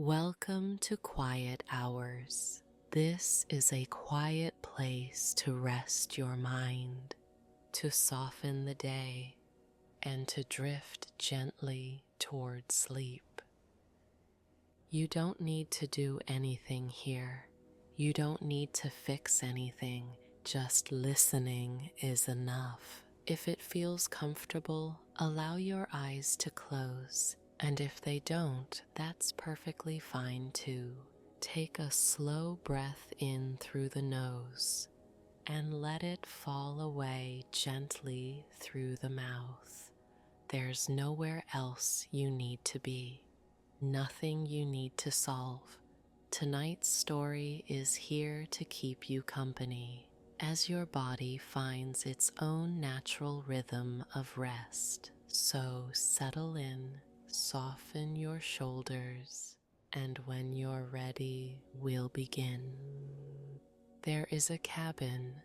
Welcome to Quiet Hours. This is a quiet place to rest your mind, to soften the day, and to drift gently toward sleep. You don't need to do anything here. You don't need to fix anything. Just listening is enough. If it feels comfortable, allow your eyes to close. And if they don't, that's perfectly fine too. Take a slow breath in through the nose and let it fall away gently through the mouth. There's nowhere else you need to be, nothing you need to solve. Tonight's story is here to keep you company as your body finds its own natural rhythm of rest. So settle in. Soften your shoulders, and when you're ready, we'll begin. There is a cabin.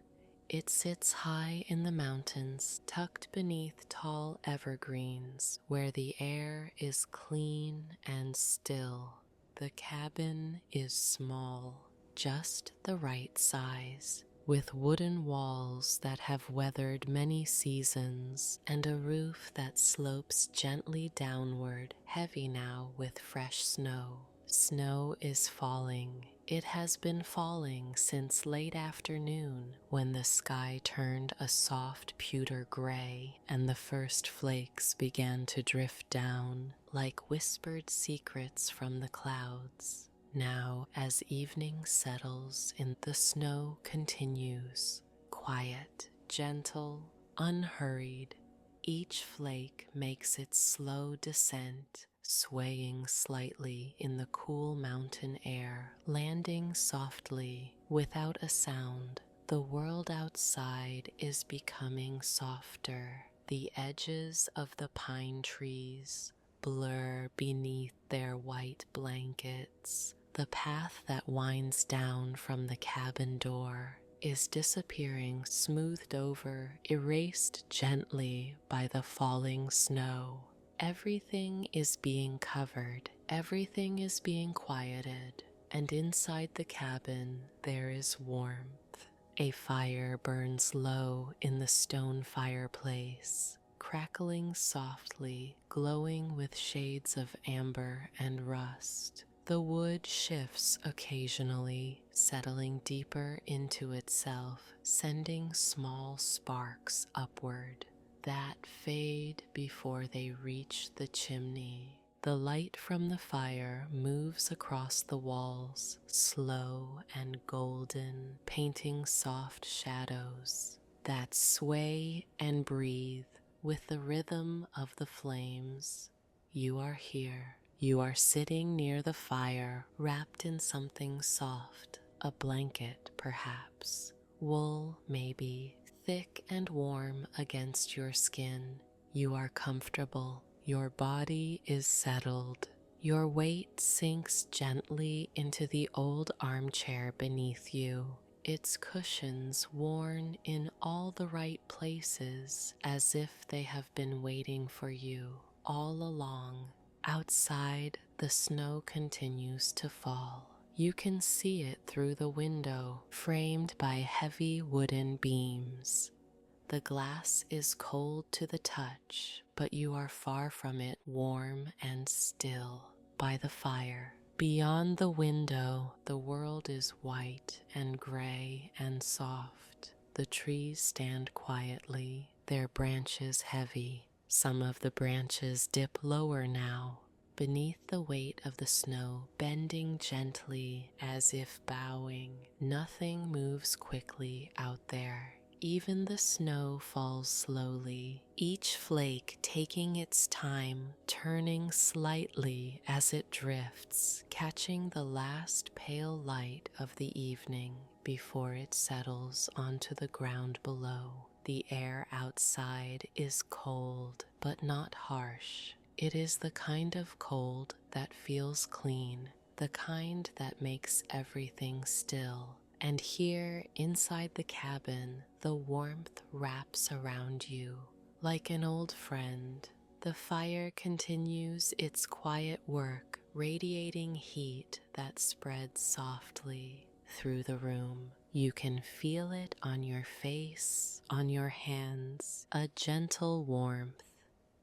It sits high in the mountains, tucked beneath tall evergreens, where the air is clean and still. The cabin is small, just the right size, with wooden walls that have weathered many seasons and a roof that slopes gently downward, heavy now with fresh snow. Snow is falling. It has been falling since late afternoon when the sky turned a soft pewter gray and the first flakes began to drift down like whispered secrets from the clouds. Now, as evening settles in, the snow continues, quiet, gentle, unhurried. Each flake makes its slow descent, swaying slightly in the cool mountain air, landing softly, without a sound. The world outside is becoming softer. The edges of the pine trees blur beneath their white blankets. The path that winds down from the cabin door is disappearing, smoothed over, erased gently by the falling snow. Everything is being covered, everything is being quieted, and inside the cabin there is warmth. A fire burns low in the stone fireplace, crackling softly, glowing with shades of amber and rust. The wood shifts occasionally, settling deeper into itself, sending small sparks upward that fade before they reach the chimney. The light from the fire moves across the walls, slow and golden, painting soft shadows that sway and breathe with the rhythm of the flames. You are here. You are sitting near the fire, wrapped in something soft, a blanket perhaps, wool maybe, thick and warm against your skin. You are comfortable. Your body is settled. Your weight sinks gently into the old armchair beneath you, its cushions worn in all the right places, as if they have been waiting for you all along. Outside, the snow continues to fall. You can see it through the window, framed by heavy wooden beams. The glass is cold to the touch, but you are far from it, warm and still by the fire. Beyond the window, the world is white and gray and soft. The trees stand quietly, their branches heavy. Some of the branches dip lower now, beneath the weight of the snow, bending gently as if bowing. Nothing moves quickly out there. Even the snow falls slowly, each flake taking its time, turning slightly as it drifts, catching the last pale light of the evening before it settles onto the ground below. The air outside is cold, but not harsh. It is the kind of cold that feels clean, the kind that makes everything still. And here, inside the cabin, the warmth wraps around you like an old friend. The fire continues its quiet work, radiating heat that spreads softly through the room. You can feel it on your face, on your hands, a gentle warmth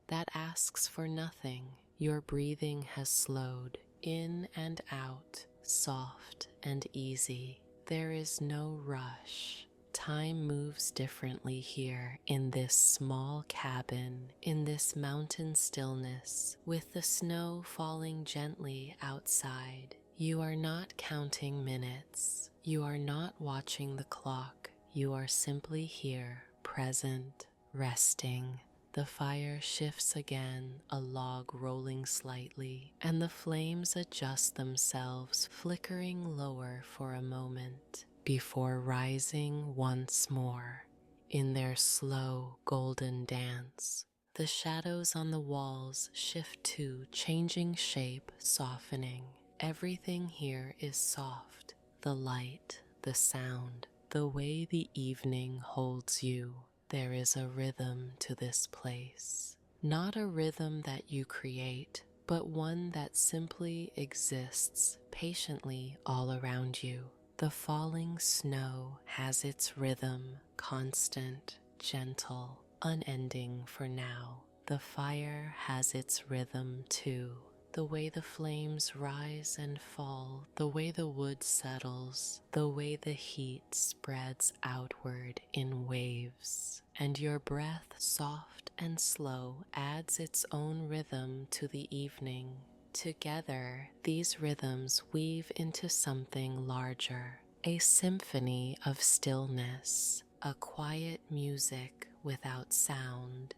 that asks for nothing. Your breathing has slowed in and out, soft and easy. There is no rush. Time moves differently here in this small cabin, in this mountain stillness, with the snow falling gently outside. You are not counting minutes. You are not watching the clock. You are simply here, present, resting. The fire shifts again, a log rolling slightly, and the flames adjust themselves, flickering lower for a moment before rising once more in their slow golden dance. The shadows on the walls shift too, changing shape, softening. Everything here is soft. The light, the sound, the way the evening holds you. There is a rhythm to this place. Not a rhythm that you create, but one that simply exists patiently all around you. The falling snow has its rhythm, constant, gentle, unending for now. The fire has its rhythm too. The way the flames rise and fall, the way the wood settles, the way the heat spreads outward in waves, and your breath, soft and slow, adds its own rhythm to the evening. Together, these rhythms weave into something larger, a symphony of stillness, a quiet music without sound.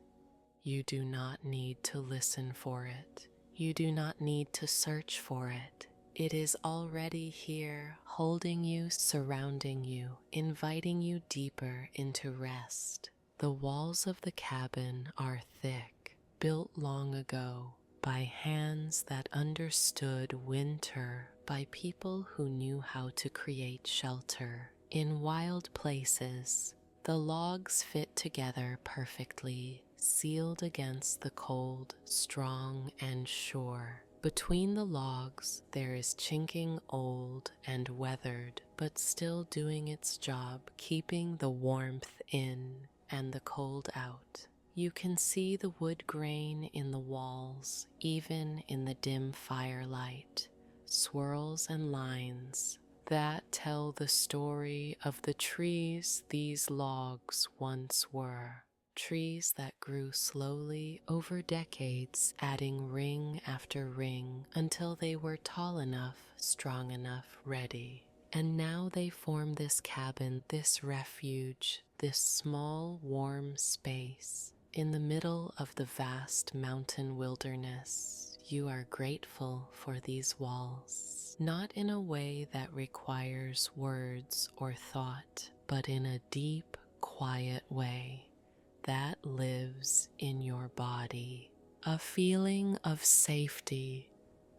You do not need to listen for it. You do not need to search for it. It is already here, holding you, surrounding you, inviting you deeper into rest. The walls of the cabin are thick, built long ago, by hands that understood winter, by people who knew how to create shelter. In wild places, the logs fit together perfectly, sealed against the cold, strong and sure. Between the logs, there is chinking old and weathered, but still doing its job, keeping the warmth in and the cold out. You can see the wood grain in the walls, even in the dim firelight, swirls and lines that tell the story of the trees these logs once were. Trees that grew slowly over decades, adding ring after ring until they were tall enough, strong enough, ready. And now they form this cabin, this refuge, this small, warm space. In the middle of the vast mountain wilderness, you are grateful for these walls, not in a way that requires words or thought, but in a deep, quiet way that lives in your body. A feeling of safety,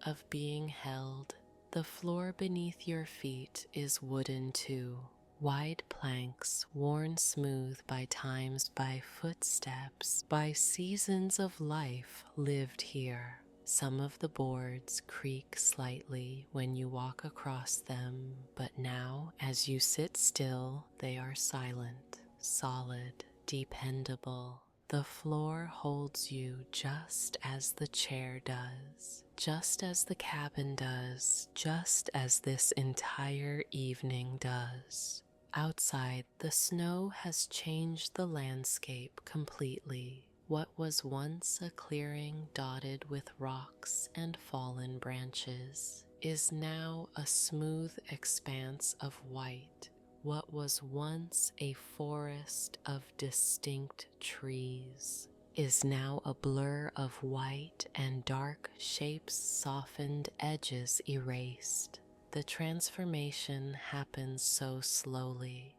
of being held. The floor beneath your feet is wooden too. Wide planks worn smooth by times, by footsteps, by seasons of life lived here. Some of the boards creak slightly when you walk across them, but now, as you sit still, they are silent, solid, dependable. The floor holds you just as the chair does, just as the cabin does, just as this entire evening does. Outside, the snow has changed the landscape completely. What was once a clearing dotted with rocks and fallen branches is now a smooth expanse of white. What was once a forest of distinct trees is now a blur of white and dark shapes softened, edges erased. The transformation happens so slowly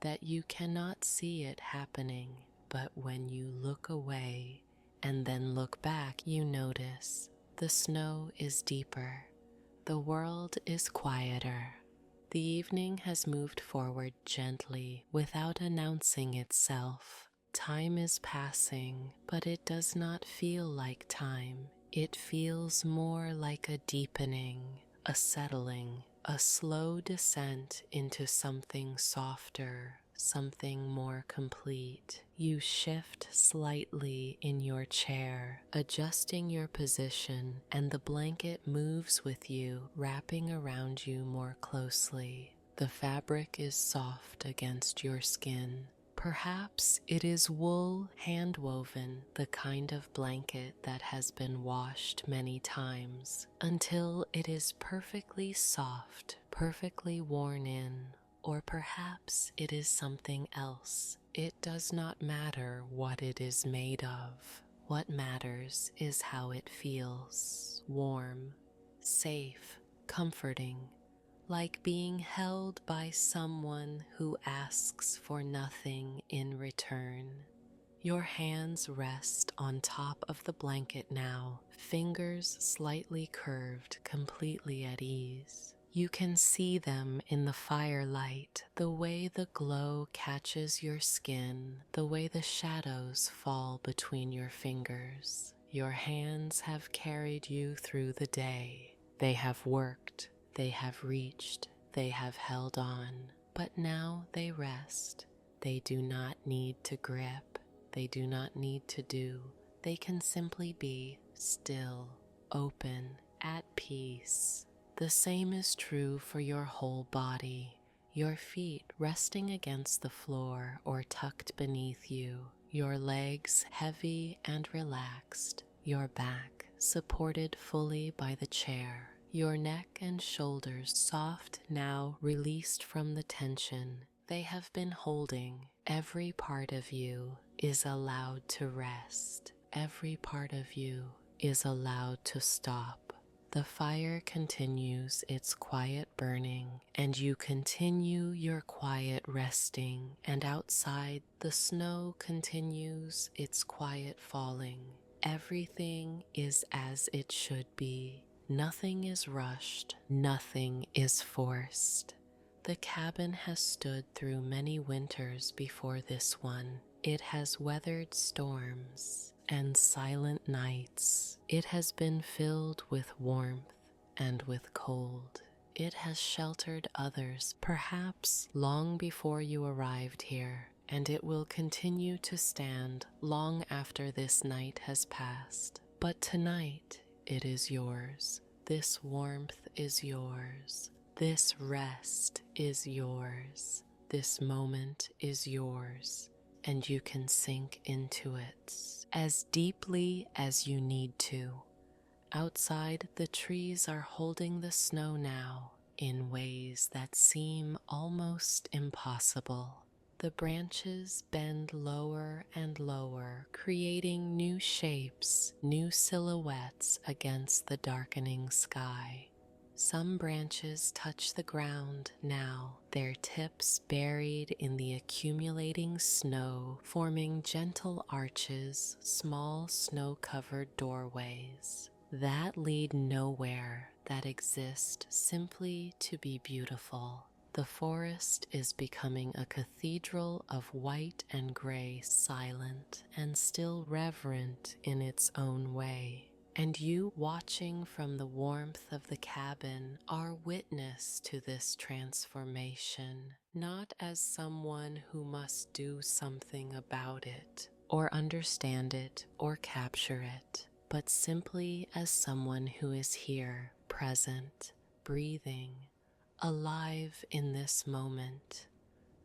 that you cannot see it happening, but when you look away and then look back, you notice the snow is deeper, the world is quieter. The evening has moved forward gently without announcing itself. Time is passing, but it does not feel like time. It feels more like a deepening, a settling, a slow descent into something softer, something more complete. You shift slightly in your chair, adjusting your position, and the blanket moves with you, wrapping around you more closely. The fabric is soft against your skin. Perhaps it is wool hand-woven, the kind of blanket that has been washed many times until it is perfectly soft, perfectly worn in. Or perhaps it is something else. It does not matter what it is made of. What matters is how it feels: warm, safe, comforting, like being held by someone who asks for nothing in return. Your hands rest on top of the blanket now, fingers slightly curved, completely at ease. You can see them in the firelight, the way the glow catches your skin, the way the shadows fall between your fingers. Your hands have carried you through the day. They have worked. They have reached, they have held on, but now they rest. They do not need to grip, they do not need to do. They can simply be still, open, at peace. The same is true for your whole body, your feet resting against the floor or tucked beneath you, your legs heavy and relaxed, your back supported fully by the chair. Your neck and shoulders soft now, released from the tension they have been holding. Every part of you is allowed to rest. Every part of you is allowed to stop. The fire continues its quiet burning, and you continue your quiet resting, and outside the snow continues its quiet falling. Everything is as it should be. Nothing is rushed, nothing is forced. The cabin has stood through many winters before this one. It has weathered storms and silent nights. It has been filled with warmth and with cold. It has sheltered others, perhaps long before you arrived here, and it will continue to stand long after this night has passed. But tonight, it is yours. This warmth is yours. This rest is yours. This moment is yours, and you can sink into it as deeply as you need to. Outside, the trees are holding the snow now in ways that seem almost impossible. The branches bend lower and lower, creating new shapes, new silhouettes against the darkening sky. Some branches touch the ground now, their tips buried in the accumulating snow, forming gentle arches, small snow-covered doorways that lead nowhere, that exist simply to be beautiful. The forest is becoming a cathedral of white and gray, silent and still reverent in its own way. And you, watching from the warmth of the cabin, are witness to this transformation, not as someone who must do something about it, or understand it, or capture it, but simply as someone who is here, present, breathing, alive in this moment.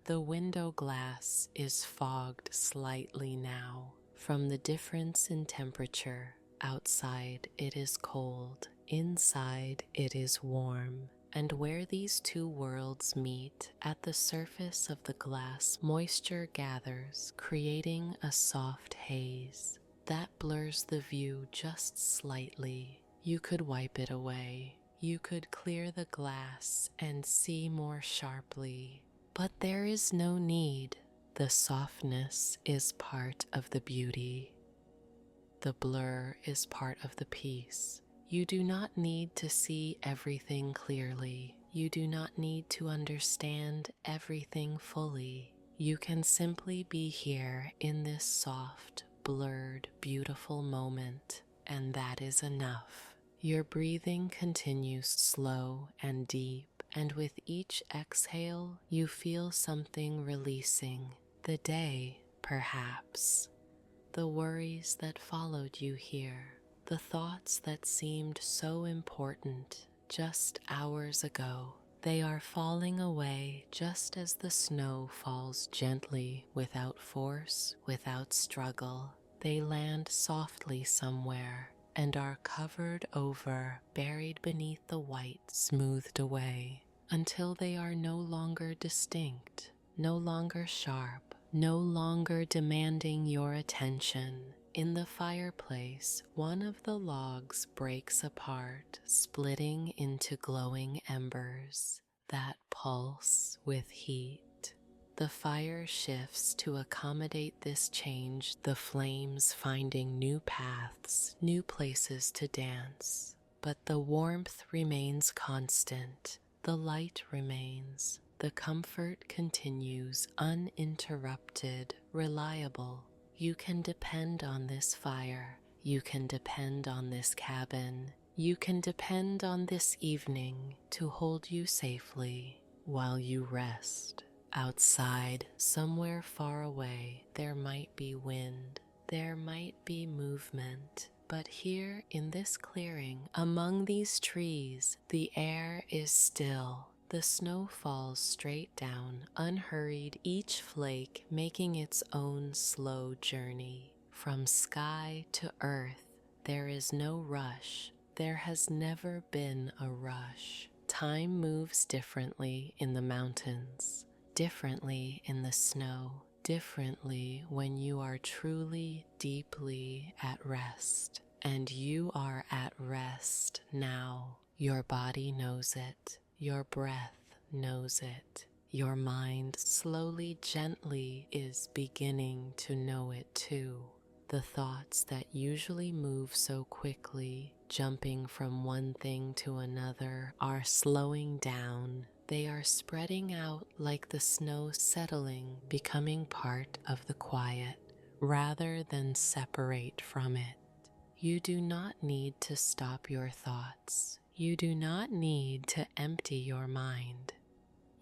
The window glass is fogged slightly now from the difference in temperature. Outside it is cold, inside it is warm, and where these two worlds meet, at the surface of the glass, moisture gathers, creating a soft haze that blurs the view just slightly. You could wipe it away. You could clear the glass and see more sharply, but there is no need. The softness is part of the beauty. The blur is part of the peace. You do not need to see everything clearly. You do not need to understand everything fully. You can simply be here in this soft, blurred, beautiful moment, and that is enough. Your breathing continues slow and deep, and with each exhale, you feel something releasing. The day, perhaps. The worries that followed you here. The thoughts that seemed so important just hours ago. They are falling away just as the snow falls gently, without force, without struggle. They land softly somewhere and are covered over, buried beneath the white, smoothed away, until they are no longer distinct, no longer sharp, no longer demanding your attention. In the fireplace, one of the logs breaks apart, splitting into glowing embers that pulse with heat. The fire shifts to accommodate this change, the flames finding new paths, new places to dance. But the warmth remains constant, the light remains, the comfort continues uninterrupted, reliable. You can depend on this fire. You can depend on this cabin. You can depend on this evening to hold you safely while you rest. Outside, somewhere far away, there might be wind. There might be movement. But here in this clearing, among these trees, the air is still. The snow falls straight down, unhurried, each flake making its own slow journey. From sky to earth, there is no rush. There has never been a rush. Time moves differently in the mountains, differently in the snow, differently when you are truly, deeply at rest. And you are at rest now. Your body knows it. Your breath knows it. Your mind slowly, gently is beginning to know it too. The thoughts that usually move so quickly, jumping from one thing to another, are slowing down. They are spreading out like the snow settling, becoming part of the quiet, rather than separate from it. You do not need to stop your thoughts. You do not need to empty your mind.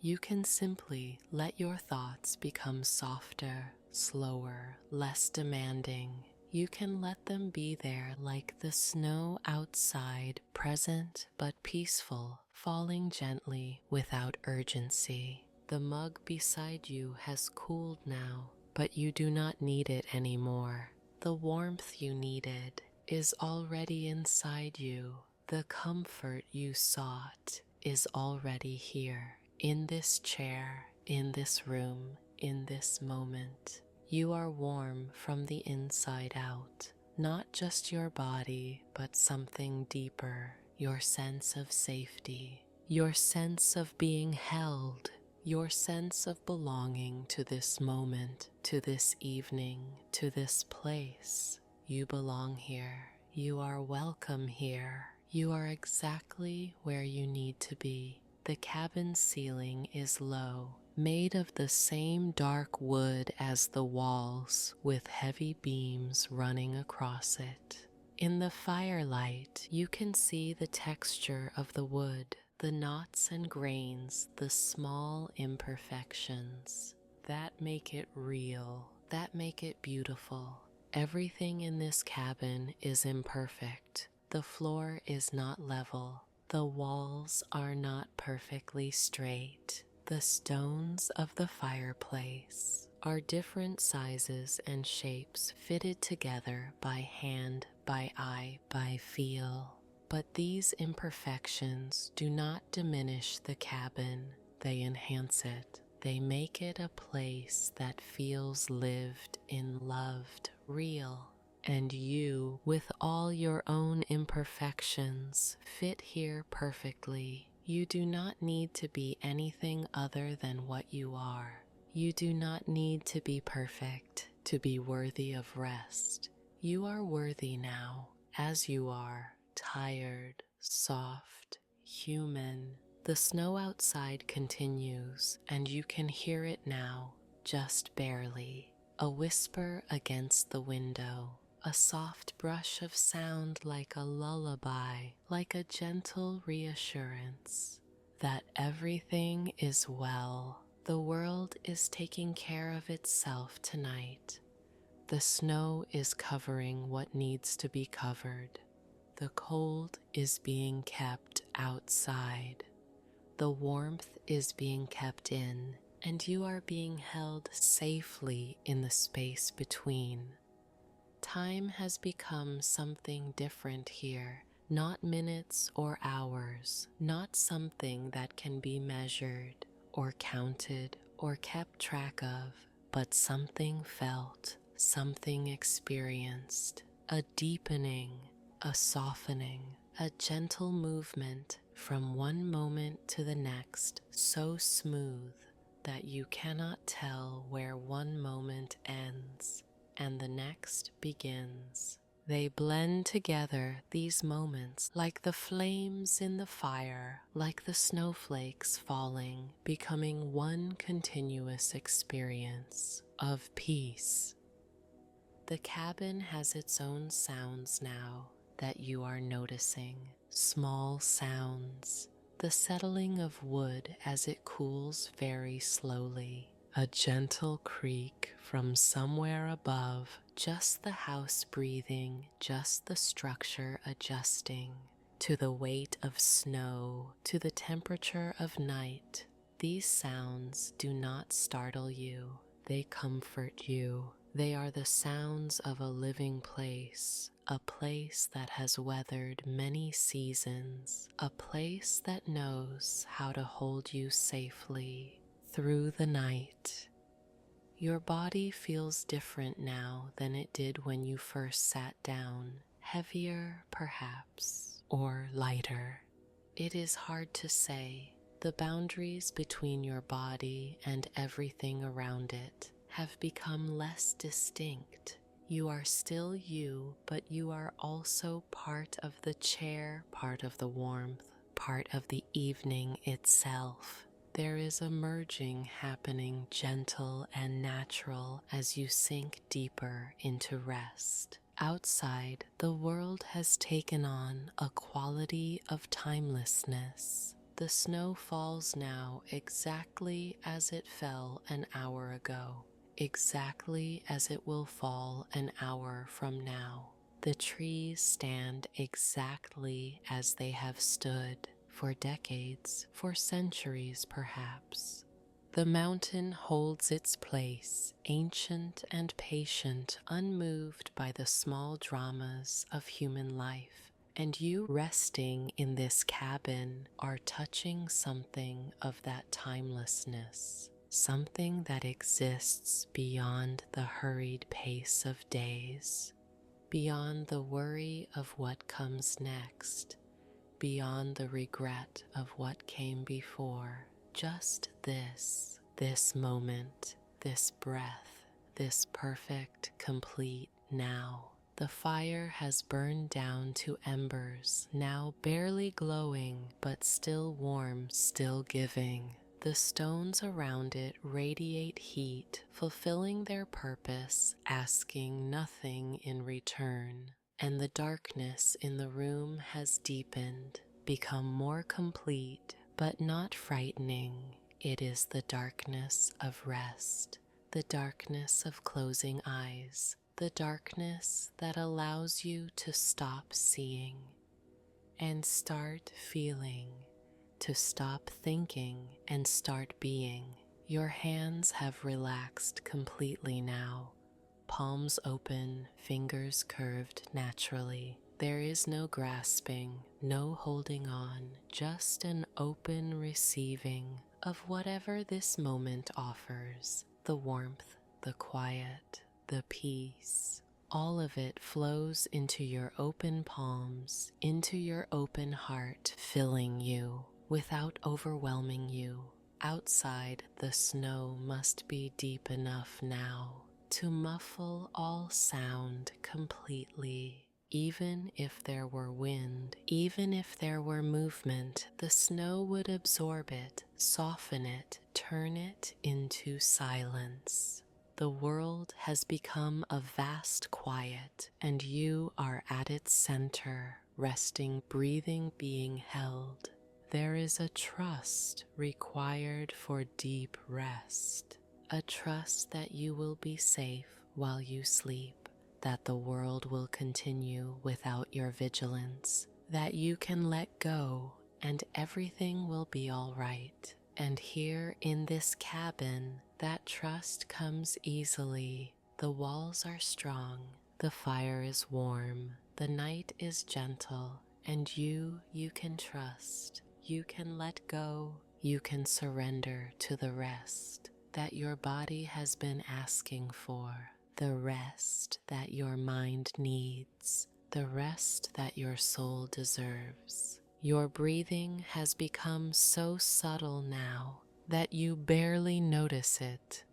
You can simply let your thoughts become softer, slower, less demanding. You can let them be there like the snow outside, present but peaceful, falling gently without urgency. The mug beside you has cooled now, but you do not need it anymore. The warmth you needed is already inside you. The comfort you sought is already here, in this chair, in this room, in this moment. You are warm from the inside out, not just your body, but something deeper, your sense of safety, your sense of being held, your sense of belonging to this moment, to this evening, to this place. You belong here. You are welcome here. You are exactly where you need to be. The cabin ceiling is low, made of the same dark wood as the walls, with heavy beams running across it. In the firelight, you can see the texture of the wood, the knots and grains, the small imperfections that make it real, that make it beautiful. Everything in this cabin is imperfect. The floor is not level. The walls are not perfectly straight. The stones of the fireplace are different sizes and shapes fitted together by hand, by eye, by feel. But these imperfections do not diminish the cabin. They enhance it. They make it a place that feels lived in, loved, real. And you, with all your own imperfections, fit here perfectly. You do not need to be anything other than what you are. You do not need to be perfect to be worthy of rest. You are worthy now, as you are, tired, soft, human. The snow outside continues, and you can hear it now, just barely, a whisper against the window, a soft brush of sound like a lullaby, like a gentle reassurance that everything is well. The world is taking care of itself tonight. The snow is covering what needs to be covered. The cold is being kept outside. The warmth is being kept in, and you are being held safely in the space between. Time has become something different here, not minutes or hours, not something that can be measured or counted or kept track of, but something felt, something experienced, a deepening, a softening, a gentle movement from one moment to the next, so smooth that you cannot tell where one moment ends and the next begins. They blend together, these moments, like the flames in the fire, like the snowflakes falling, becoming one continuous experience of peace. The cabin has its own sounds now that you are noticing, small sounds, the settling of wood as it cools very slowly, a gentle creak from somewhere above, just the house breathing, just the structure adjusting to the weight of snow, to the temperature of night. These sounds do not startle you, they comfort you. They are the sounds of a living place, a place that has weathered many seasons, a place that knows how to hold you safely through the night. Your body feels different now than it did when you first sat down, heavier perhaps, or lighter. It is hard to say. The boundaries between your body and everything around it have become less distinct. You are still you, but you are also part of the chair, part of the warmth, part of the evening itself. There is a merging happening, gentle and natural, as you sink deeper into rest. Outside, the world has taken on a quality of timelessness. The snow falls now exactly as it fell an hour ago, exactly as it will fall an hour from now. The trees stand exactly as they have stood for decades, for centuries perhaps. The mountain holds its place, ancient and patient, unmoved by the small dramas of human life. And you resting in this cabin are touching something of that timelessness, something that exists beyond the hurried pace of days, beyond the worry of what comes next, beyond the regret of what came before. Just this moment, this breath, this perfect, complete now. The fire has burned down to embers, now barely glowing, but still warm, still giving. The stones around it radiate heat, fulfilling their purpose, asking nothing in return. And the darkness in the room has deepened, become more complete, but not frightening. It is the darkness of rest, the darkness of closing eyes, the darkness that allows you to stop seeing and start feeling, to stop thinking and start being. Your hands have relaxed completely now, palms open, fingers curved naturally. There is no grasping, no holding on, just an open receiving of whatever this moment offers. The warmth, the quiet, the peace. All of it flows into your open palms, into your open heart, filling you without overwhelming you. Outside, the snow must be deep enough now to muffle all sound completely. Even if there were wind, even if there were movement, the snow would absorb it, soften it, turn it into silence. The world has become a vast quiet, and you are at its center, resting, breathing, being held. There is a trust required for deep rest, a trust that you will be safe while you sleep, that the world will continue without your vigilance, that you can let go and everything will be all right. And here in this cabin, that trust comes easily. The walls are strong, the fire is warm, the night is gentle, and you can trust. You can let go, you can surrender to the rest that your body has been asking for, the rest that your mind needs, the rest that your soul deserves. Your breathing has become so subtle now that you barely notice it.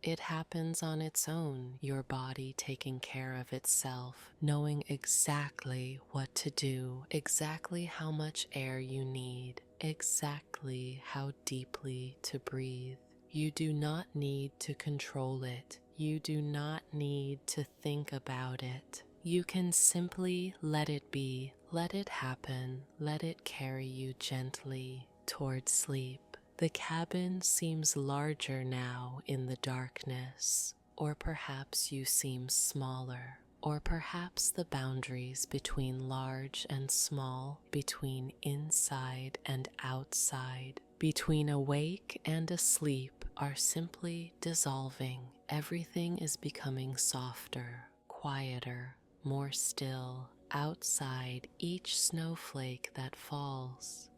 It happens on its own, your body taking care of itself, knowing exactly what to do, exactly how much air you need, exactly how deeply to breathe. You do not need to control it. You do not need to think about it. You can simply let it be, let it happen, let it carry you gently toward sleep. The cabin seems larger now in the darkness, or perhaps you seem smaller, or perhaps the boundaries between large and small, between inside and outside, between awake and asleep are simply dissolving. Everything is becoming softer, quieter, more still. Outside, each snowflake that falls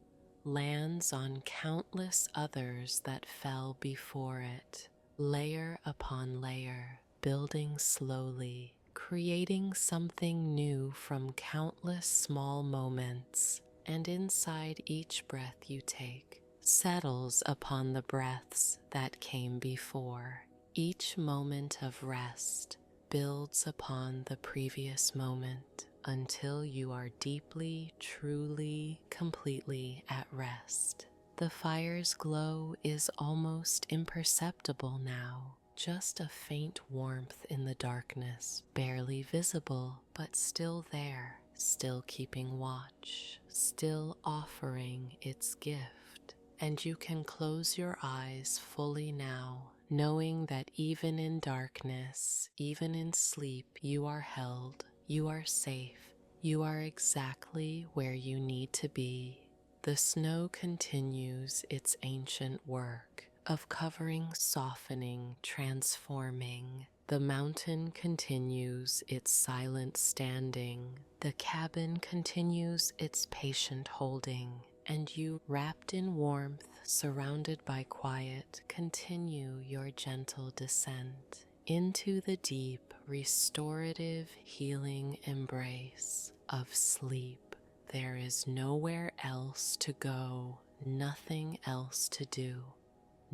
lands on countless others that fell before it, layer upon layer, building slowly, creating something new from countless small moments, and inside each breath you take, settles upon the breaths that came before. Each moment of rest builds upon the previous moment until you are deeply, truly, completely at rest. The fire's glow is almost imperceptible now, just a faint warmth in the darkness, barely visible, but still there, still keeping watch, still offering its gift. And you can close your eyes fully now, knowing that even in darkness, even in sleep, you are held, you are safe, you are exactly where you need to be. The snow continues its ancient work of covering, softening, transforming. The mountain continues its silent standing. The cabin continues its patient holding. And you, wrapped in warmth, surrounded by quiet, continue your gentle descent into the deep, restorative, healing embrace of sleep. There is nowhere else to go, nothing else to do,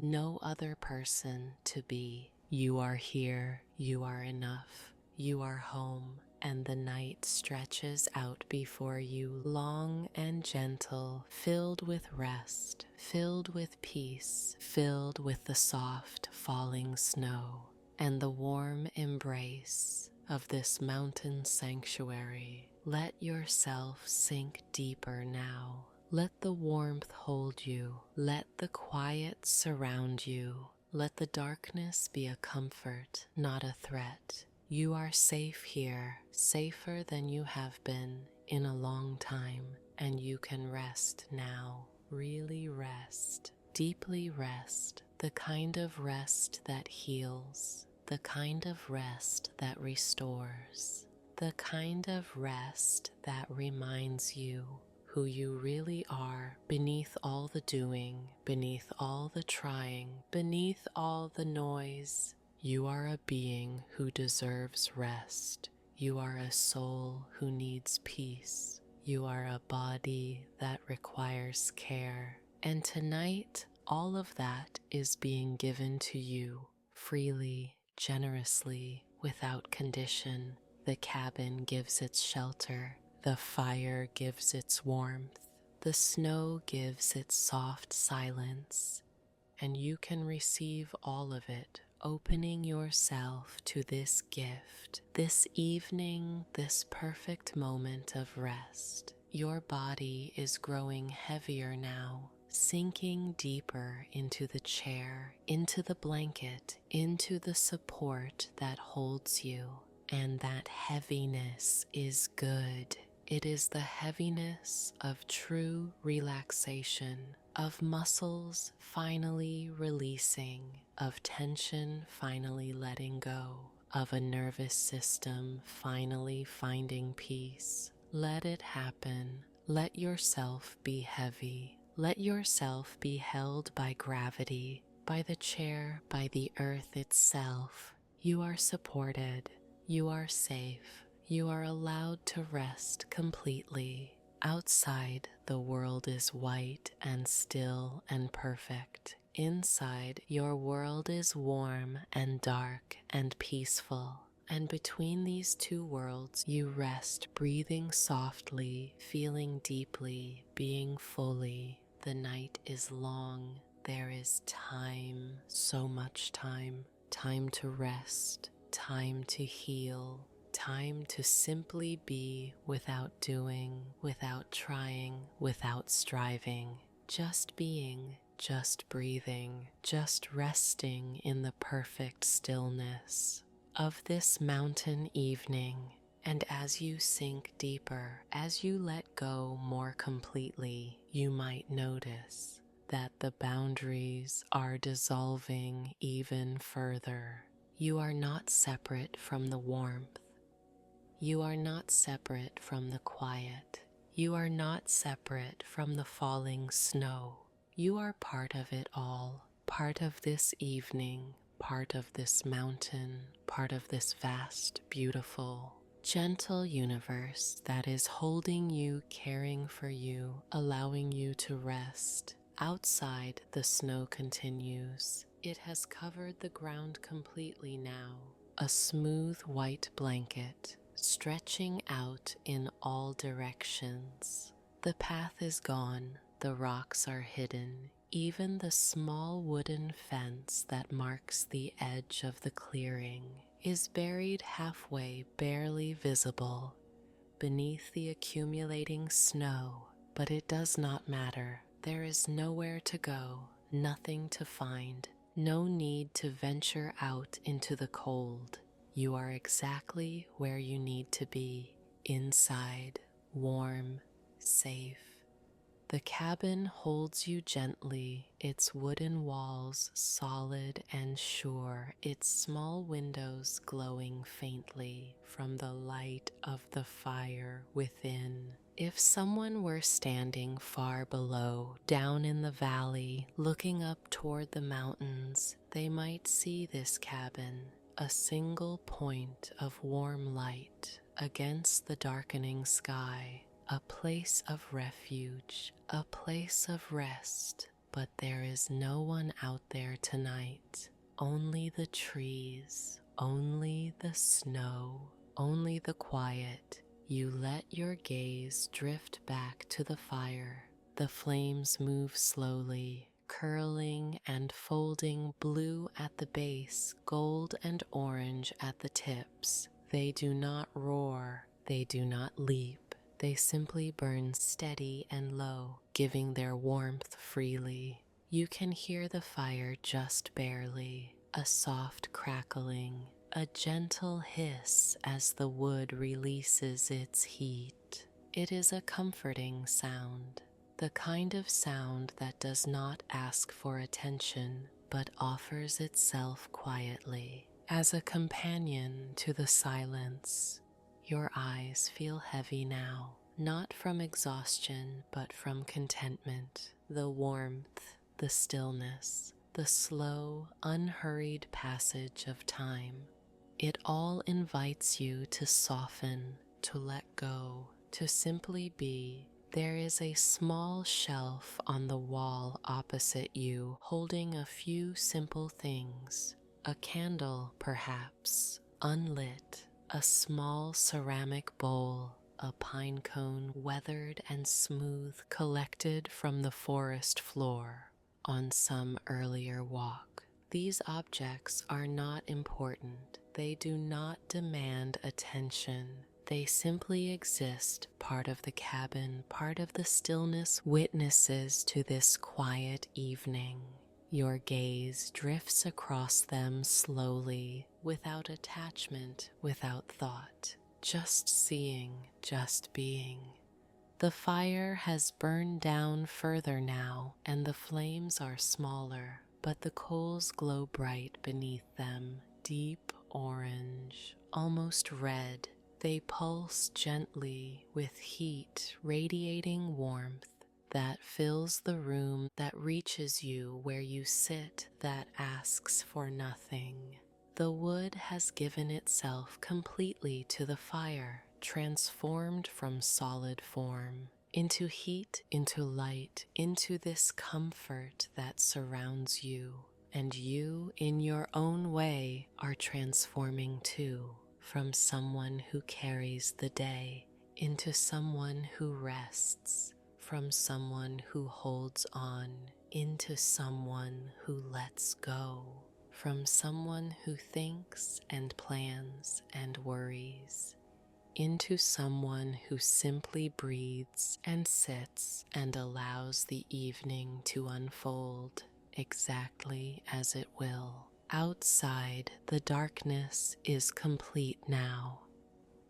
no other person to be. You are here, you are enough, you are home. And the night stretches out before you, long and gentle, filled with rest, filled with peace, filled with the soft falling snow and the warm embrace of this mountain sanctuary. Let yourself sink deeper now. Let the warmth hold you. Let the quiet surround you. Let the darkness be a comfort, not a threat. You are safe here, safer than you have been in a long time, and you can rest now. Really rest, deeply rest, the kind of rest that heals, the kind of rest that restores, the kind of rest that reminds you who you really are beneath all the doing, beneath all the trying, beneath all the noise. You are a being who deserves rest. You are a soul who needs peace. You are a body that requires care. And tonight, all of that is being given to you freely, generously, without condition. The cabin gives its shelter, the fire gives its warmth, the snow gives its soft silence, and you can receive all of it, opening yourself to this gift, this evening, this perfect moment of rest. Your body is growing heavier now, sinking deeper into the chair, into the blanket, into the support that holds you. And that heaviness is good. It is the heaviness of true relaxation, of muscles finally releasing, of tension finally letting go, of a nervous system finally finding peace. Let it happen. Let yourself be heavy. Let yourself be held by gravity, by the chair, by the earth itself. You are supported. You are safe. You are allowed to rest completely. Outside, the world is white and still and perfect. Inside, your world is warm and dark and peaceful. And between these two worlds, you rest, breathing softly, feeling deeply, being fully. The night is long. There is time, so much time. Time to rest. Time to heal, time to simply be without doing, without trying, without striving, just being, just breathing, just resting in the perfect stillness of this mountain evening. And as you sink deeper, as you let go more completely, you might notice that the boundaries are dissolving even further. You are not separate from the warmth. You are not separate from the quiet. You are not separate from the falling snow. You are part of it all, part of this evening, part of this mountain, part of this vast, beautiful, gentle universe that is holding you, caring for you, allowing you to rest. Outside, the snow continues. It has covered the ground completely now, a smooth white blanket stretching out in all directions. The path is gone, the rocks are hidden, even the small wooden fence that marks the edge of the clearing is buried halfway, barely visible, beneath the accumulating snow. But it does not matter. There is nowhere to go, nothing to find. No need to venture out into the cold. You are exactly where you need to be, inside, warm, safe. The cabin holds you gently, its wooden walls solid and sure, its small windows glowing faintly from the light of the fire within. If someone were standing far below, down in the valley, looking up toward the mountains, they might see this cabin, a single point of warm light against the darkening sky, a place of refuge, a place of rest. But there is no one out there tonight, only the trees, only the snow, only the quiet. You let your gaze drift back to the fire. The flames move slowly, curling and folding, blue at the base, gold and orange at the tips. They do not roar, they do not leap. They simply burn steady and low, giving their warmth freely. You can hear the fire just barely, a soft crackling, a gentle hiss as the wood releases its heat. It is a comforting sound, the kind of sound that does not ask for attention, but offers itself quietly. As a companion to the silence, your eyes feel heavy now, not from exhaustion, but from contentment, the warmth, the stillness, the slow, unhurried passage of time. It all invites you to soften, to let go, to simply be. There is a small shelf on the wall opposite you, holding a few simple things. A candle, perhaps, unlit, A small ceramic bowl, a pine cone weathered and smooth, collected from the forest floor on some earlier walk. These objects are not important. They do not demand attention. They simply exist, part of the cabin, part of the stillness, witnesses to this quiet evening. Your gaze drifts across them slowly, without attachment, without thought, just seeing, just being. The fire has burned down further now, and the flames are smaller, but the coals glow bright beneath them, deep orange, almost red. They pulse gently with heat, radiating warmth that fills the room, that reaches you where you sit, that asks for nothing. The wood has given itself completely to the fire, transformed from solid form into heat, into light, into this comfort that surrounds you. And you, in your own way, are transforming too, from someone who carries the day into someone who rests, from someone who holds on into someone who lets go, from someone who thinks and plans and worries, into someone who simply breathes and sits and allows the evening to unfold exactly as it will. Outside, the darkness is complete now.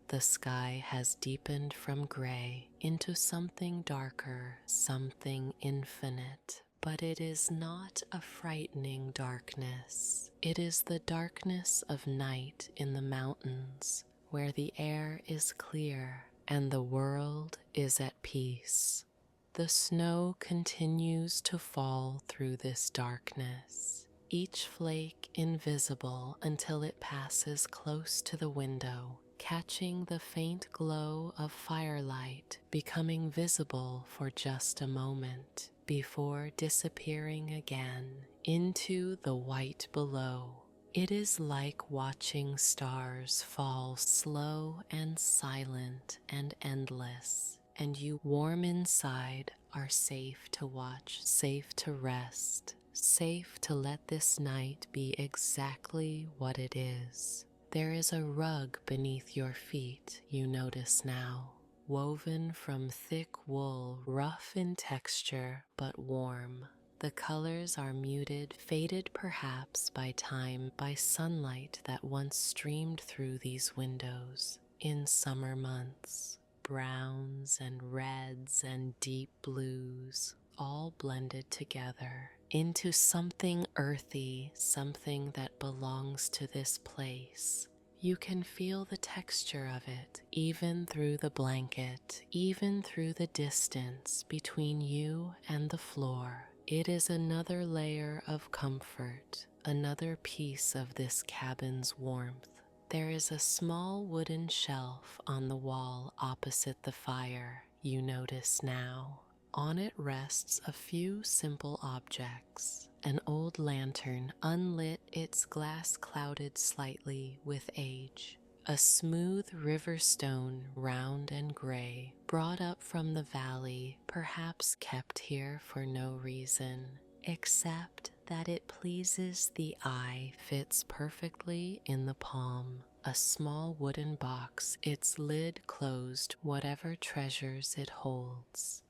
The sky has deepened from gray into something darker, something infinite. But it is not a frightening darkness. It is the darkness of night in the mountains, where the air is clear and the world is at peace. The snow continues to fall through this darkness, each flake invisible until it passes close to the window, catching the faint glow of firelight, becoming visible for just a moment before disappearing again into the white below. It is like watching stars fall, slow and silent and endless, and you, warm inside, are safe to watch, safe to rest, safe to let this night be exactly what it is. There is a rug beneath your feet, you notice now, woven from thick wool, rough in texture but warm. The colors are muted, faded perhaps by time, by sunlight that once streamed through these windows in summer months. Browns and reds and deep blues, all blended together into something earthy, something that belongs to this place. You can feel the texture of it, even through the blanket, even through the distance between you and the floor. It is another layer of comfort, another piece of this cabin's warmth. There is a small wooden shelf on the wall opposite the fire, you notice now. On it rests a few simple objects. An old lantern, unlit, its glass clouded slightly with age. A smooth river stone, round and gray, brought up from the valley, perhaps kept here for no reason, except that it pleases the eye, fits perfectly in the palm. A small wooden box, its lid closed, whatever treasures it holds.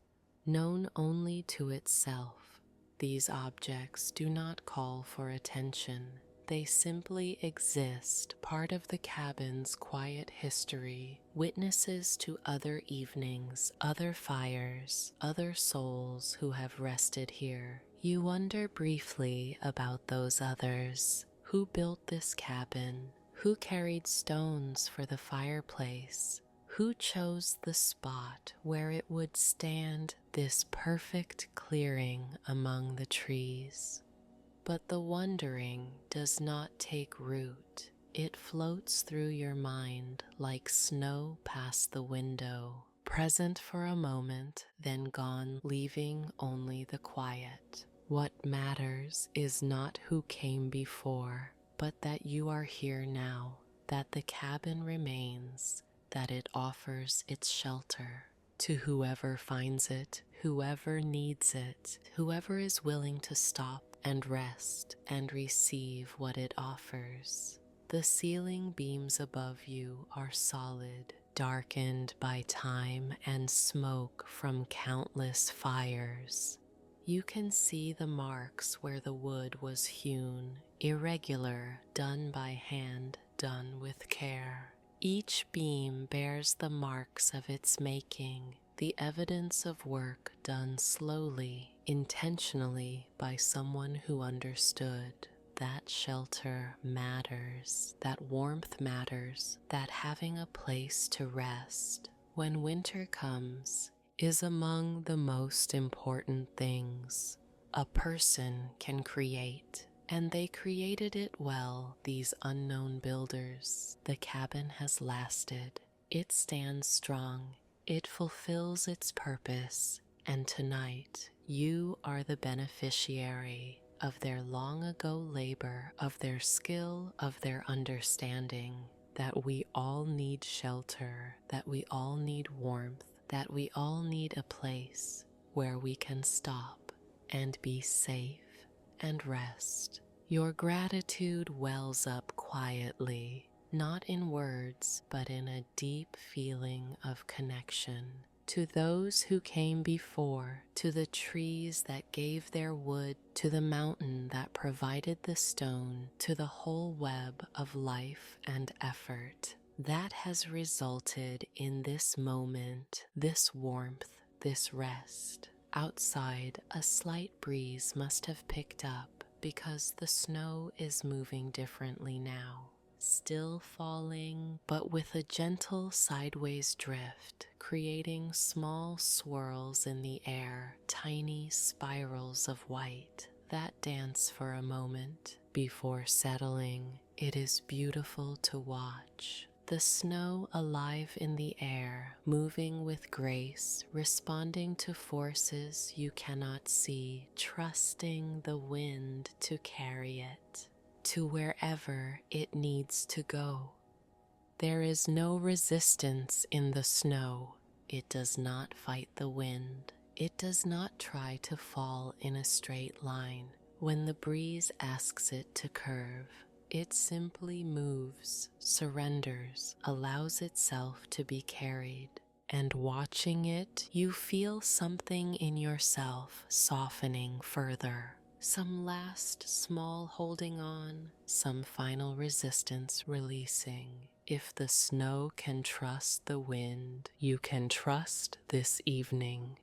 Known only to itself, these objects do not call for attention. They simply exist, part of the cabin's quiet history, witnesses to other evenings, other fires, other souls who have rested here. You wonder briefly about those others. Who built this cabin? Who carried stones for the fireplace? Who chose the spot where it would stand, this perfect clearing among the trees? But the wondering does not take root. It floats through your mind like snow past the window, present for a moment, then gone, leaving only the quiet. What matters is not who came before, but that you are here now. that the cabin remains, that it offers its shelter to whoever finds it, whoever needs it, whoever is willing to stop and rest and receive what it offers. The ceiling beams above you are solid, darkened by time and smoke from countless fires. You can see the marks where the wood was hewn, irregular, done by hand, done with care. Each beam bears the marks of its making, the evidence of work done slowly, intentionally by someone who understood. That shelter matters, that warmth matters, that having a place to rest when winter comes is among the most important things a person can create. And they created it well, these unknown builders. The cabin has lasted. It stands strong. It fulfills its purpose. And tonight, you are the beneficiary of their long ago labor, of their skill, of their understanding, that we all need shelter, that we all need warmth, that we all need a place where we can stop and be safe and rest. Your gratitude wells up quietly, not in words, but in a deep feeling of connection to those who came before, to the trees that gave their wood, to the mountain that provided the stone, to the whole web of life and effort. That has resulted in this moment, this warmth, this rest. Outside, a slight breeze must have picked up because the snow is moving differently now. Still falling, but with a gentle sideways drift, creating small swirls in the air, tiny spirals of white that dance for a moment before settling. It is beautiful to watch. The snow alive in the air, moving with grace, responding to forces you cannot see, trusting the wind to carry it to wherever it needs to go. There is no resistance in the snow. It does not fight the wind. It does not try to fall in a straight line. When the breeze asks it to curve, it simply moves, surrenders, allows itself to be carried. And watching it, you feel something in yourself softening further. Some last small holding on, some final resistance releasing. If the snow can trust the wind, you can trust this evening.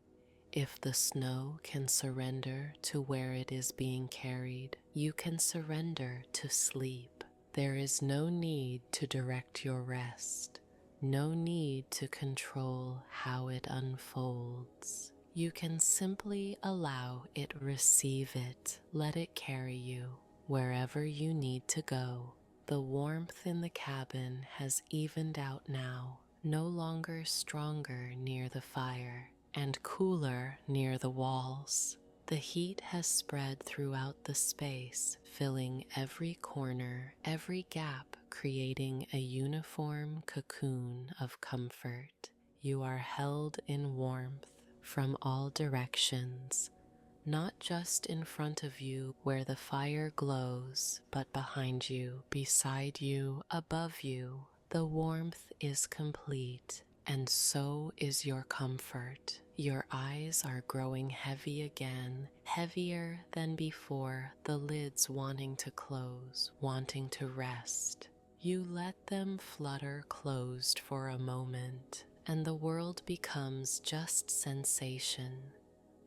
If the snow can surrender to where it is being carried, you can surrender to sleep. There is no need to direct your rest, no need to control how it unfolds. You can simply allow it receive it, let it carry you wherever you need to go. The warmth in the cabin has evened out now, no longer stronger near the fire and cooler near the walls. The heat has spread throughout the space, filling every corner, every gap, creating a uniform cocoon of comfort. You are held in warmth from all directions, not just in front of you where the fire glows, but behind you, beside you, above you. The warmth is complete, and so is your comfort. Your eyes are growing heavy again, heavier than before, the lids wanting to close, wanting to rest. You let them flutter closed for a moment, and the world becomes just sensation.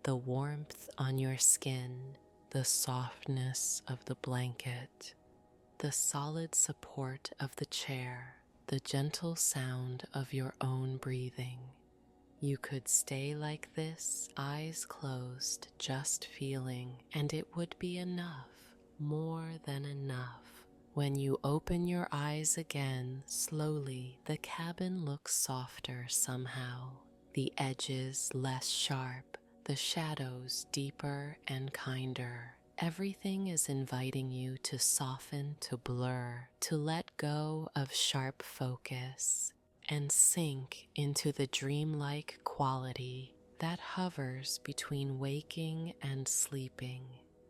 The warmth on your skin, the softness of the blanket, the solid support of the chair, the gentle sound of your own breathing. You could stay like this, eyes closed, just feeling, and it would be enough, more than enough. When you open your eyes again, slowly, the cabin looks softer somehow, the edges less sharp, the shadows deeper and kinder. Everything is inviting you to soften, to blur, to let go of sharp focus and sink into the dreamlike quality that hovers between waking and sleeping.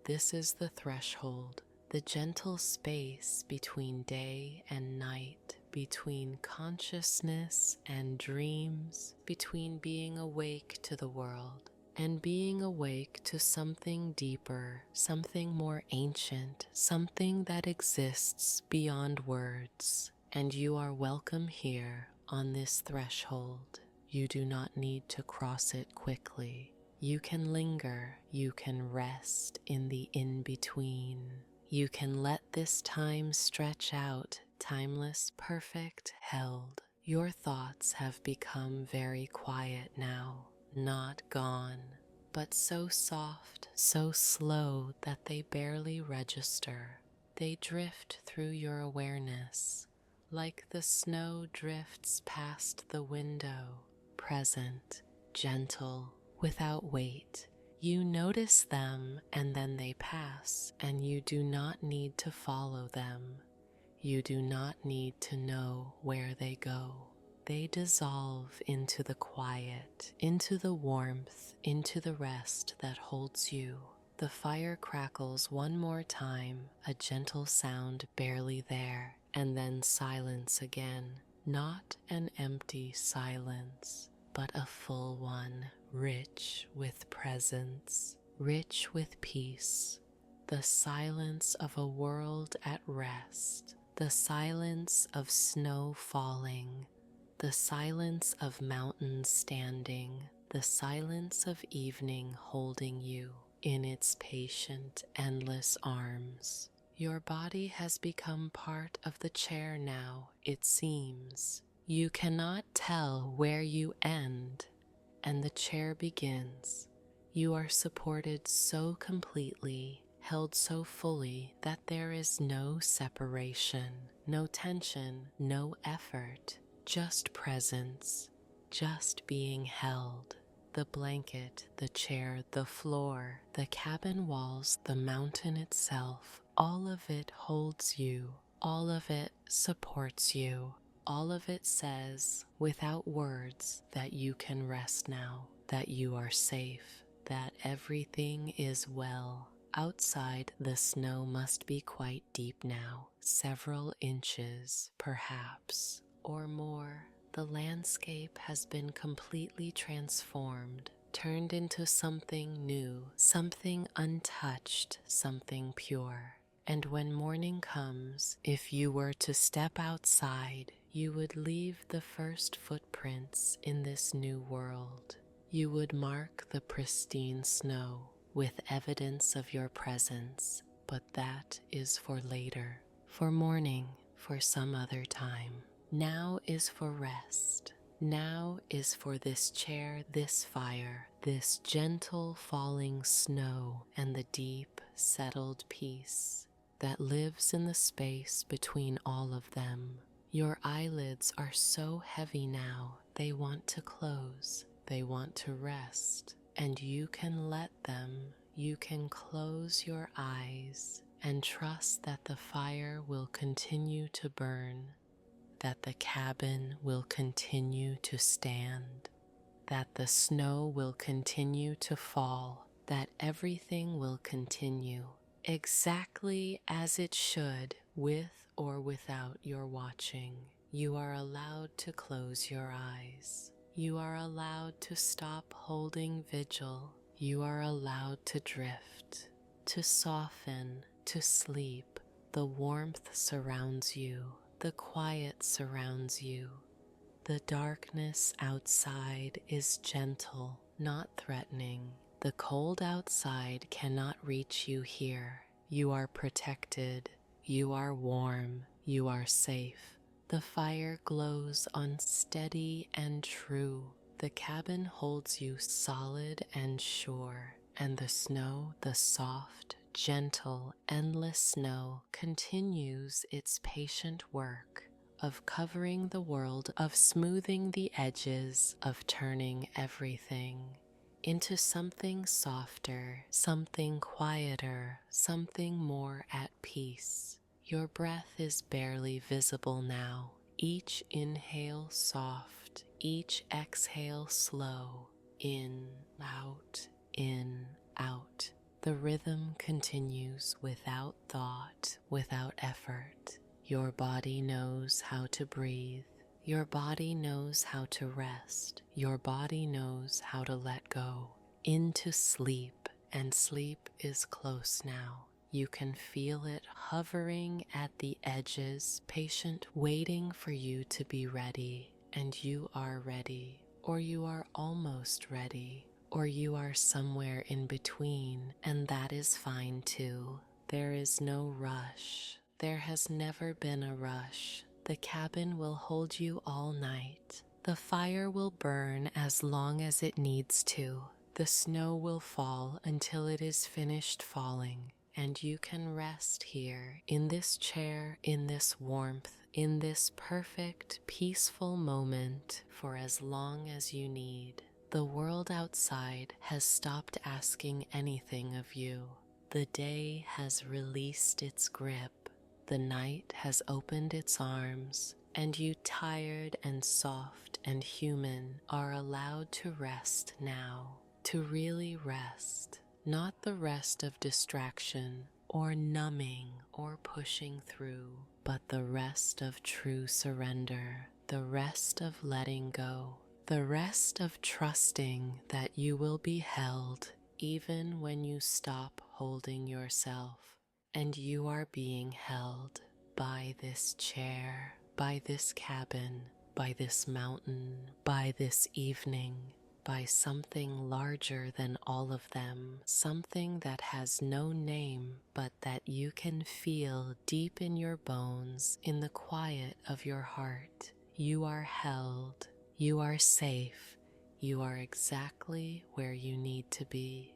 This is the threshold, the gentle space between day and night, between consciousness and dreams, between being awake to the world and being awake to something deeper, something more ancient, something that exists beyond words. And you are welcome here on this threshold. You do not need to cross it quickly. You can linger, you can rest in the in-between. You can let this time stretch out, timeless, perfect, held. Your thoughts have become very quiet now. Not gone, but so soft, so slow that they barely register. They drift through your awareness, like the snow drifts past the window, present, gentle, without weight. You notice them and then they pass, and you do not need to follow them. You do not need to know where they go. They dissolve into the quiet, into the warmth, into the rest that holds you. The fire crackles one more time, a gentle sound barely there, and then silence again. Not an empty silence, but a full one, rich with presence, rich with peace. The silence of a world at rest, the silence of snow falling, the silence of mountains standing, the silence of evening holding you in its patient, endless arms. Your body has become part of the chair now, it seems. You cannot tell where you end and the chair begins. You are supported so completely, held so fully that there is no separation, no tension, no effort. Just presence, just being held. The blanket, the chair, the floor, the cabin walls, the mountain itself, all of it holds you, all of it supports you, all of it says, without words, that you can rest now, that you are safe, that everything is well. Outside, the snow must be quite deep now, several inches, perhaps, or more. The landscape has been completely transformed, turned into something new, something untouched, something pure. And when morning comes, if you were to step outside, you would leave the first footprints in this new world. You would mark the pristine snow with evidence of your presence, but that is for later, for morning, for some other time. Now is for rest. Now is for this chair, this fire, this gentle falling snow, and the deep, settled peace that lives in the space between all of them. Your eyelids are so heavy now, they want to close, they want to rest, and you can let them. You can close your eyes and trust that the fire will continue to burn, that the cabin will continue to stand, that the snow will continue to fall, that everything will continue exactly as it should, with or without your watching. You are allowed to close your eyes. You are allowed to stop holding vigil. You are allowed to drift, to soften, to sleep. The warmth surrounds you. The quiet surrounds you. The darkness outside is gentle, not threatening. The cold outside cannot reach you here. You are protected. You are warm. You are safe. The fire glows unsteady and true. The cabin holds you solid and sure. And the snow, the soft, gentle, endless snow, continues its patient work of covering the world, of smoothing the edges, of turning everything into something softer, something quieter, something more at peace. Your breath is barely visible now, each inhale soft, each exhale slow, in, out, in, out. The rhythm continues without thought, without effort. Your body knows how to breathe. Your body knows how to rest. Your body knows how to let go into sleep, and sleep is close now. You can feel it hovering at the edges, patient, waiting for you to be ready. And you are ready, or you are almost ready, or you are somewhere in between, and that is fine too. There is no rush. There has never been a rush. The cabin will hold you all night. The fire will burn as long as it needs to. The snow will fall until it is finished falling, and you can rest here in this chair, in this warmth, in this perfect, peaceful moment for as long as you need. The world outside has stopped asking anything of you. The day has released its grip. The night has opened its arms, and you, tired and soft and human, are allowed to rest now, to really rest, not the rest of distraction or numbing or pushing through, but the rest of true surrender, the rest of letting go, the rest of trusting that you will be held even when you stop holding yourself. And you are being held by this chair, by this cabin, by this mountain, by this evening, by something larger than all of them, something that has no name but that you can feel deep in your bones, in the quiet of your heart. You are held, you are safe, you are exactly where you need to be.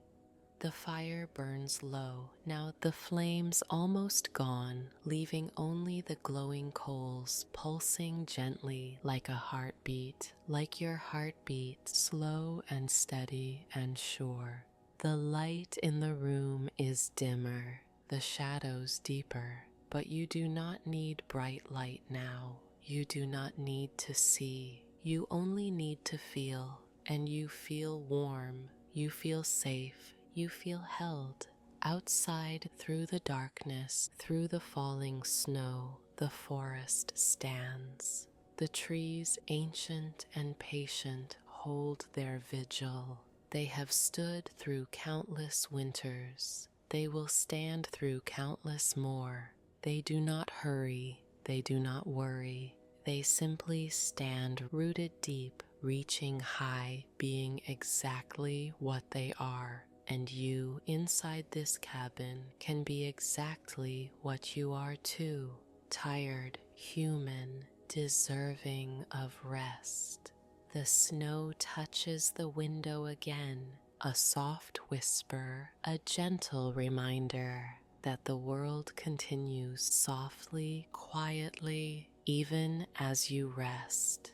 The fire burns low, now the flames almost gone, leaving only the glowing coals pulsing gently like a heartbeat, like your heartbeat, slow and steady and sure. The light in the room is dimmer, the shadows deeper, but you do not need bright light now. You do not need to see. You only need to feel, and you feel warm, you feel safe. You feel held. Outside, through the darkness, through the falling snow, the forest stands. The trees, ancient and patient, hold their vigil. They have stood through countless winters. They will stand through countless more. They do not hurry. They do not worry. They simply stand rooted deep, reaching high, being exactly what they are. And you, inside this cabin, can be exactly what you are too. Tired, human, deserving of rest. The snow touches the window again, a soft whisper, a gentle reminder that the world continues softly, quietly, even as you rest.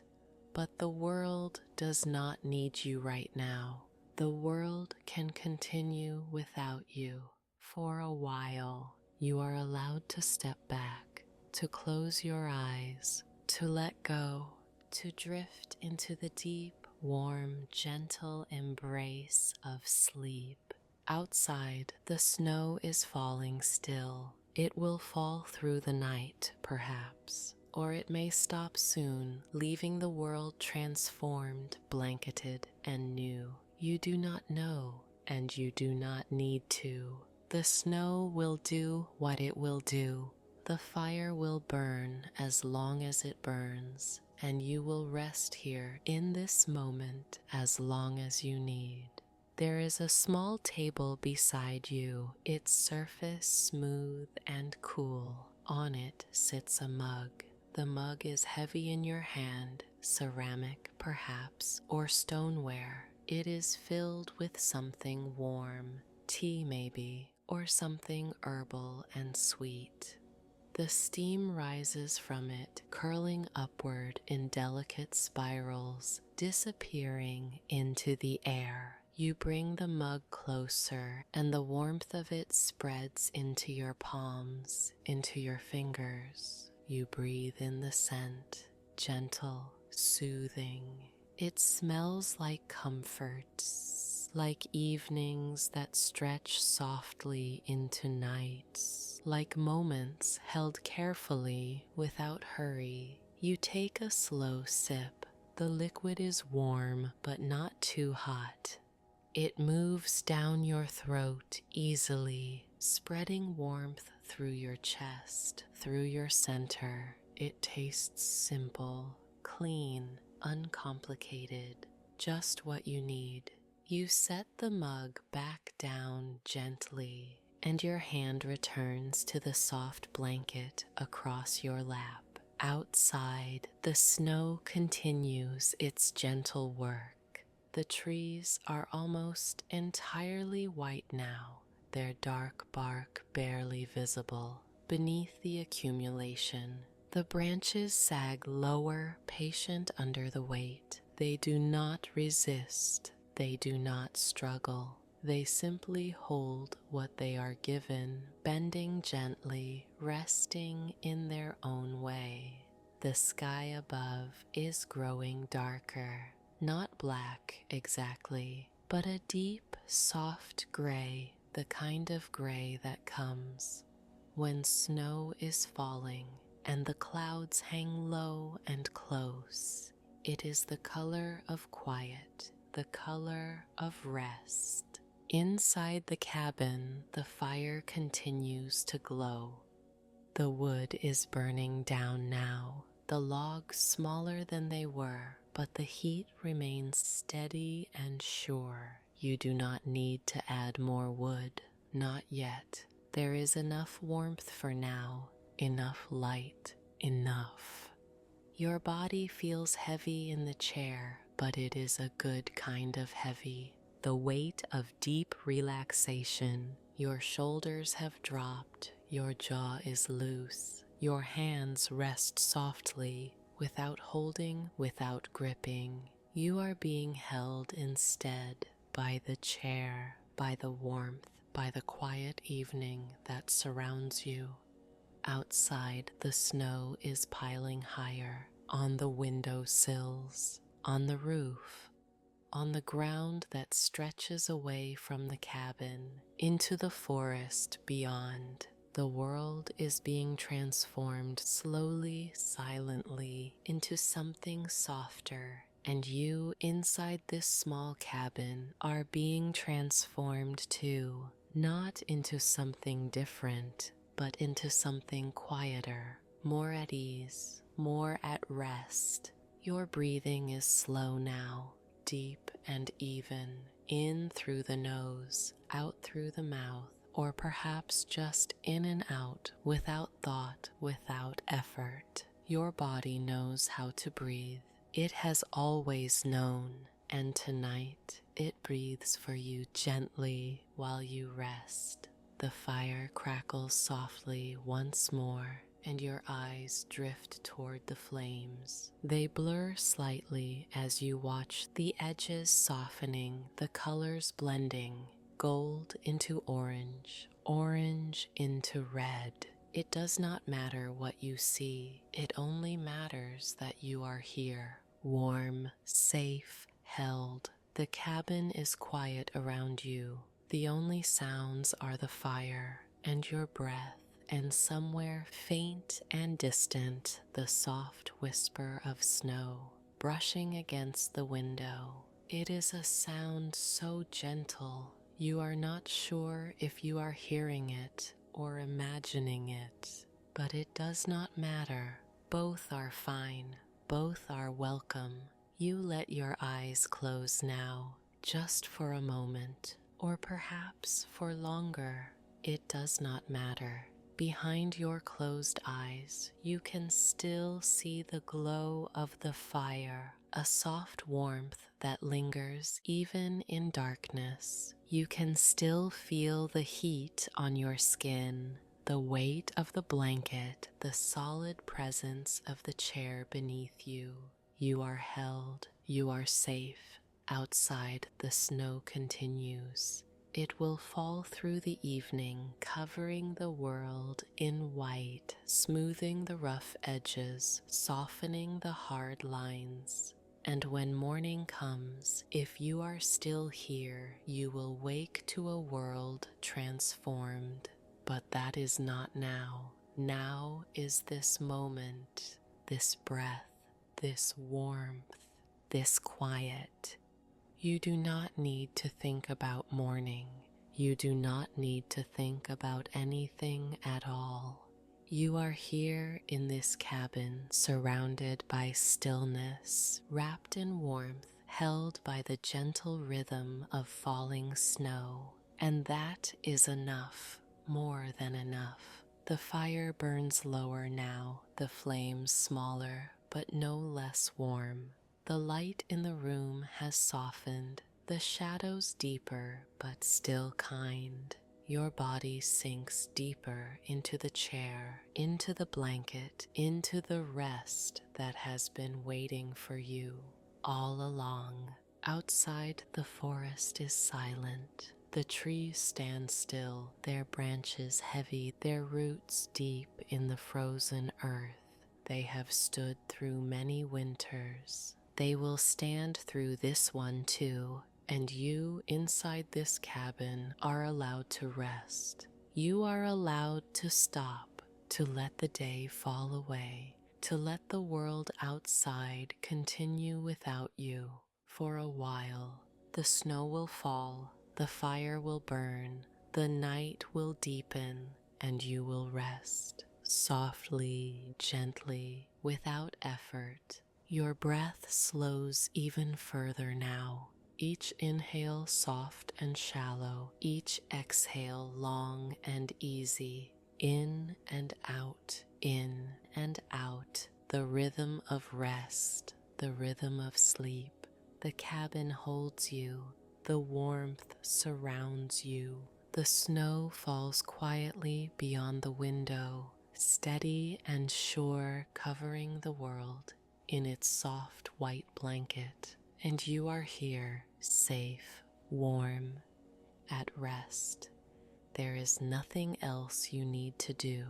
But the world does not need you right now. The world can continue without you. For a while, you are allowed to step back, to close your eyes, to let go, to drift into the deep, warm, gentle embrace of sleep. Outside, the snow is falling still. It will fall through the night, perhaps. Or it may stop soon, leaving the world transformed, blanketed, and new. You do not know, and you do not need to. The snow will do what it will do. The fire will burn as long as it burns, and you will rest here in this moment as long as you need. There is a small table beside you, its surface smooth and cool. On it sits a mug. The mug is heavy in your hand, ceramic perhaps, or stoneware. It is filled with something warm, tea maybe, or something herbal and sweet. The steam rises from it, curling upward in delicate spirals, disappearing into the air. You bring the mug closer, and the warmth of it spreads into your palms, into your fingers. You breathe in the scent, gentle, soothing. It smells like comforts, like evenings that stretch softly into nights, like moments held carefully without hurry. You take a slow sip. The liquid is warm but not too hot. It moves down your throat easily, spreading warmth through your chest, through your center. It tastes simple, clean, uncomplicated, just what you need. You set the mug back down gently, and your hand returns to the soft blanket across your lap. Outside, the snow continues its gentle work. The trees are almost entirely white now, their dark bark barely visible beneath the accumulation. The branches sag lower, patient under the weight. They do not resist. They do not struggle. They simply hold what they are given, bending gently, resting in their own way. The sky above is growing darker, not black exactly, but a deep, soft gray, the kind of gray that comes when snow is falling and the clouds hang low and close. It is the color of quiet, the color of rest. Inside the cabin, the fire continues to glow. The wood is burning down now, the logs smaller than they were, but the heat remains steady and sure. You do not need to add more wood, not yet. There is enough warmth for now, enough light, enough. Your body feels heavy in the chair, but it is a good kind of heavy. The weight of deep relaxation. Your shoulders have dropped, your jaw is loose. Your hands rest softly, without holding, without gripping. You are being held instead by the chair, by the warmth, by the quiet evening that surrounds you. Outside, the snow is piling higher, on the window sills, on the roof, on the ground that stretches away from the cabin, into the forest beyond. The world is being transformed slowly, silently, into something softer, and you inside this small cabin are being transformed too, not into something different, but into something quieter, more at ease, more at rest. Your breathing is slow now, deep and even, in through the nose, out through the mouth, or perhaps just in and out, without thought, without effort. Your body knows how to breathe. It has always known, and tonight it breathes for you gently while you rest. The fire crackles softly once more, and your eyes drift toward the flames. They blur slightly as you watch the edges softening, the colors blending, gold into orange, orange into red. It does not matter what you see, it only matters that you are here, warm, safe, held. The cabin is quiet around you. The only sounds are the fire and your breath, and somewhere faint and distant, the soft whisper of snow brushing against the window. It is a sound so gentle, you are not sure if you are hearing it or imagining it, but it does not matter. Both are fine, both are welcome. You let your eyes close now, just for a moment, or perhaps for longer. It does not matter. Behind your closed eyes, you can still see the glow of the fire, a soft warmth that lingers even in darkness. You can still feel the heat on your skin, the weight of the blanket, the solid presence of the chair beneath you. You are held, you are safe, Outside, the snow continues. It will fall through the evening, covering the world in white, smoothing the rough edges, softening the hard lines. And when morning comes, if you are still here, you will wake to a world transformed. But that is not now. Now is this moment, this breath, this warmth, this quiet. You do not need to think about morning. You do not need to think about anything at all. You are here in this cabin, surrounded by stillness, wrapped in warmth, held by the gentle rhythm of falling snow. And that is enough, more than enough. The fire burns lower now, the flames smaller, but no less warm. The light in the room has softened, the shadows deeper but still kind. Your body sinks deeper into the chair, into the blanket, into the rest that has been waiting for you all along. Outside, the forest is silent. The trees stand still, their branches heavy, their roots deep in the frozen earth. They have stood through many winters. They will stand through this one too, and you inside this cabin are allowed to rest. You are allowed to stop, to let the day fall away, to let the world outside continue without you for a while. The snow will fall, the fire will burn, the night will deepen, and you will rest, softly, gently, without effort. Your breath slows even further now. Each inhale soft and shallow, each exhale long and easy. In and out, in and out. The rhythm of rest, the rhythm of sleep. The cabin holds you. The warmth surrounds you. The snow falls quietly beyond the window, steady and sure, covering the world in its soft white blanket, and you are here, safe, warm, at rest. There is nothing else you need to do,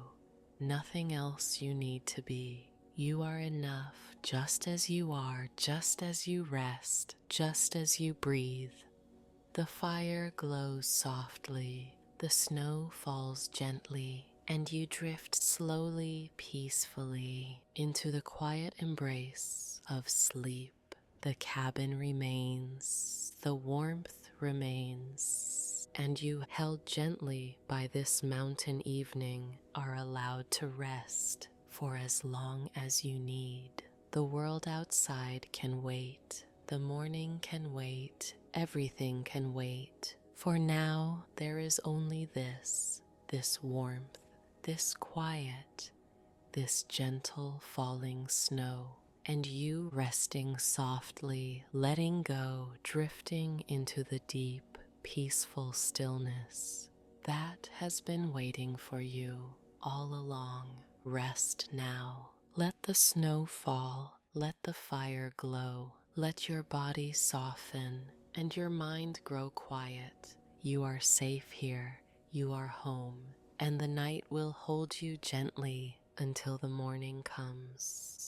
nothing else you need to be. You are enough just as you are, just as you rest, just as you breathe. The fire glows softly, the snow falls gently, and you drift slowly, peacefully into the quiet embrace of sleep. The cabin remains, the warmth remains, and you, held gently by this mountain evening, are allowed to rest for as long as you need. The world outside can wait, the morning can wait, everything can wait. For now there is only this warmth, this quiet, this gentle falling snow, and you resting softly, letting go, drifting into the deep, peaceful stillness that has been waiting for you all along. Rest now. Let the snow fall, let the fire glow, let your body soften and your mind grow quiet. You are safe here, you are home, and the night will hold you gently until the morning comes.